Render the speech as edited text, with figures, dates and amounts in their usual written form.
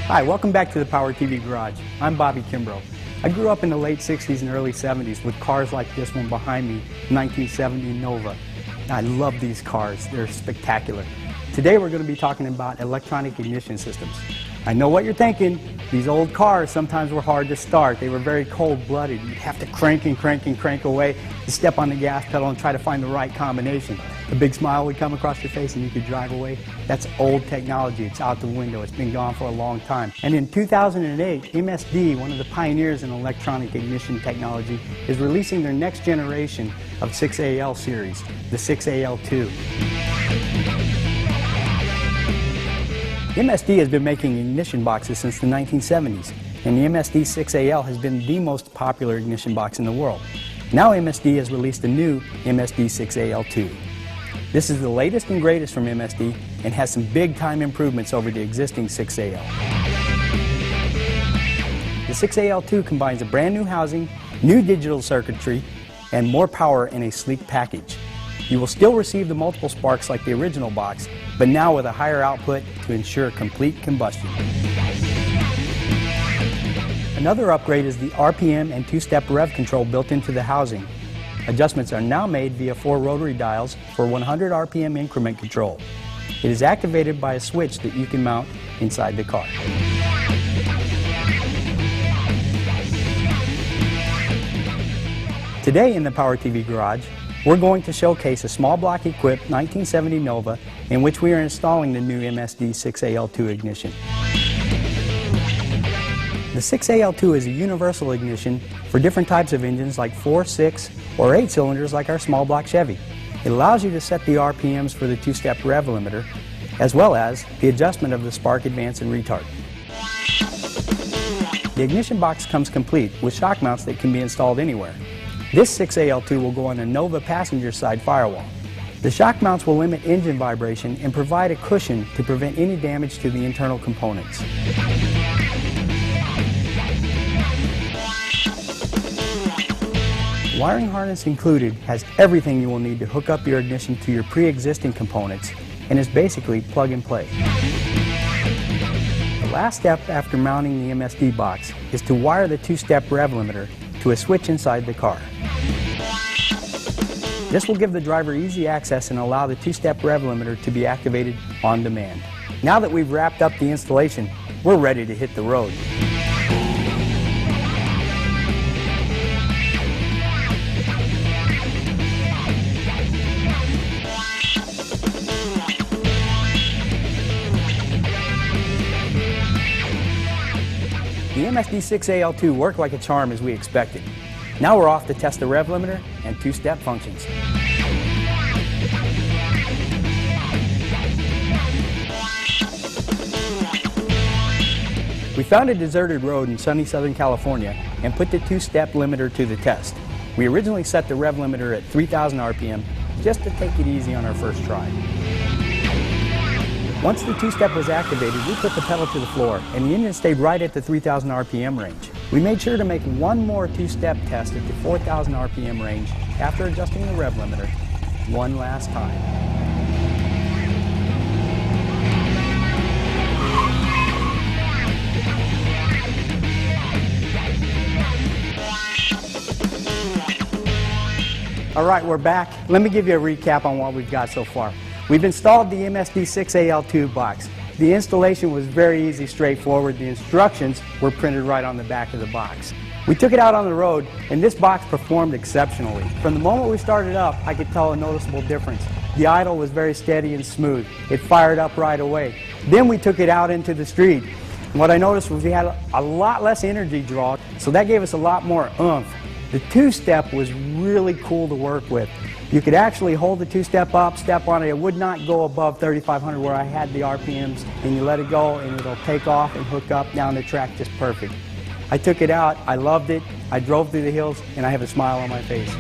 Hi, welcome back to the Power TV Garage. I'm Bobby Kimbrough. I grew up in the late 60s and early 70s with cars like this one behind me, 1970 Nova. I love these cars. They're spectacular. Today we're going to be talking about electronic ignition systems. I know what you're thinking. These old cars sometimes were hard to start. They were very cold-blooded. You'd have to crank and crank and crank away to step on the gas pedal and try to find the right combination. A big smile would come across your face and you could drive away. That's old technology. It's out the window. It's been gone for a long time. And in 2008, MSD, one of the pioneers in electronic ignition technology, is releasing their next generation of 6AL series, the 6AL-2. MSD has been making ignition boxes since the 1970s, and the MSD 6AL has been the most popular ignition box in the world. Now MSD has released a new MSD 6AL-2. This is the latest and greatest from MSD and has some big-time improvements over the existing 6AL. The 6AL-2 combines a brand new housing, new digital circuitry, and more power in a sleek package. You will still receive the multiple sparks like the original box, but now with a higher output to ensure complete combustion. Another upgrade is the RPM and two-step rev control built into the housing. Adjustments are now made via 4 rotary dials for 100 RPM increment control. It is activated by a switch that you can mount inside the car. Today in the Power TV Garage, we're going to showcase a small block equipped 1970 Nova in which we are installing the new MSD 6AL-2 ignition. The 6AL-2 is a universal ignition for different types of engines like 4, 6, or 8 cylinders like our small block Chevy. It allows you to set the RPMs for the two-step rev limiter, as well as the adjustment of the spark advance and retard. The ignition box comes complete with shock mounts that can be installed anywhere. This 6AL-2 will go on a Nova passenger side firewall. The shock mounts will limit engine vibration and provide a cushion to prevent any damage to the internal components. Wiring harness included has everything you will need to hook up your ignition to your pre-existing components and is basically plug and play. The last step after mounting the MSD box is to wire the two-step rev limiter to a switch inside the car. This will give the driver easy access and allow the two-step rev limiter to be activated on demand. Now that we've wrapped up the installation, we're ready to hit the road. The MSD 6AL-2 worked like a charm as we expected. Now we're off to test the rev limiter and two-step functions. We found a deserted road in sunny Southern California and put the two-step limiter to the test. We originally set the rev limiter at 3,000 RPM just to take it easy on our first try. Once the two-step was activated, we put the pedal to the floor and the engine stayed right at the 3,000 RPM range. We made sure to make one more two-step test at the 4,000 RPM range after adjusting the rev limiter one last time. All right, we're back. Let me give you a recap on what we've got so far. We've installed the MSD 6AL-2 box. The installation was very easy, straightforward. The instructions were printed right on the back of the box. We took it out on the road, and this box performed exceptionally. From the moment we started up, I could tell a noticeable difference. The idle was very steady and smooth. It fired up right away. Then we took it out into the street. What I noticed was we had a lot less energy draw, so that gave us a lot more oomph. The two-step was really cool to work with. You could actually hold the two-step up, step on it. It would not go above 3,500 where I had the RPMs, and you let it go and it'll take off and hook up down the track just perfect. I took it out, I loved it, I drove through the hills, and I have a smile on my face.